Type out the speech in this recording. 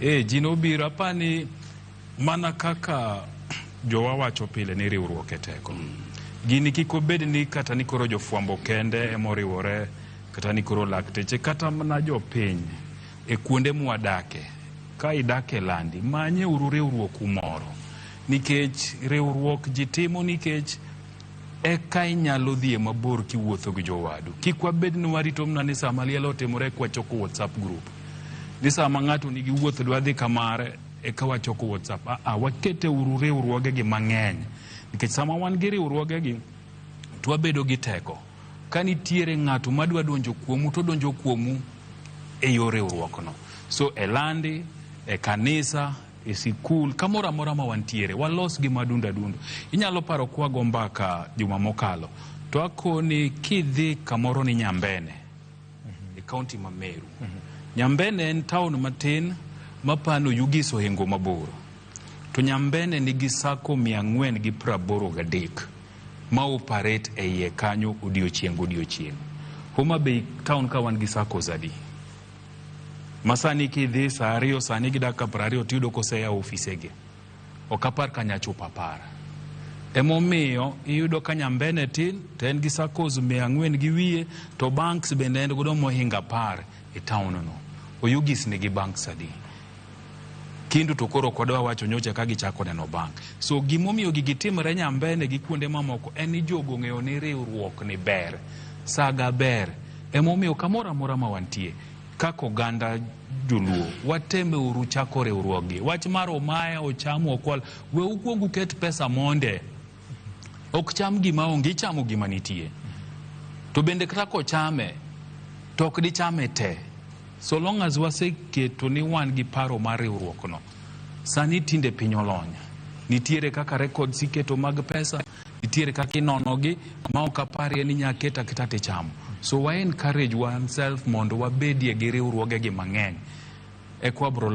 Jino biro apani mana kaka jowa wacho pile ni riwruok e teko. Gini kiko bed ni kata ni koro jofwambo kende emoriwore, kata ni koro lakteche, kata mana jopiny e kuonde mwadake. Ka idake landi, manye uru riwruok umoro. Nikech riwruok jitimo nikech eka inyalo dhie mabor kiwuotho gi jowadu. Kik wabed ni warito mna ni sama liel otimore kwa choko WhatsApp group. Ni sama ng'ato nigi wuoth dwa dhi kamare eka wachoko WhatsApp. Wakete uru riwruogegi mang'eny. Nikech sama wan gi riwruogegi to wabedo gi teko. Ka nitiere ng'ato madwa donjo kuomu to donjo kuomu e yor riwruokno. So e landi, e kanisa, e sikul, kamoro amora ma wantiere, walos gi madunda dundo. Inyalo paro kwa gombaka juma mokalo. To akoni kidhi kamoro ni Nyambene, e kaunti ma Meru. Nyambene en town matin mapano Yugiso hengo mabor. To Nyambene nigi sako 483 ma operate e iye kanyo odiochieng'. Homa Bay town ka wan gi sako zadi. Masani kidhi sa 2 sani gi dakika 20 tiyudo koseya ofisege. Okapar kanyachupa para. Emomiyo iyudo ka Nyambene tin to en gi sakos 400 gi wiye, to banks bende en godo mohinga 10 e town no. Oyugis nigi banks adi. Kindu to koro kodwa wacho nyocha ka gichako neno bank. So gimomiyo gitimre Nyambene gi kuonde mamoko en ni jogo ng'eyo ni riwruok ni ber. Saga ber. Emomiyo kamoro amora ma wantie kako ganda joluo wateme uru chako riwruogi. Wach mar omaya ochamo okwal, we ukuongu ket pesa monde. Ok cham gima onge, chamo gima nitie. To bende krako chame to ok di chame te. So long as waseketo ni wan gi paro mar riwruokno, sani tinde piny olony. Nitiere kaka records iketo mag pesa, nitiere kaka inonogi ma ok apari ni nyaketa te chamo. So we encourage oneself mondo wabedie gi riwruogegi mang'eny. Ekwa bro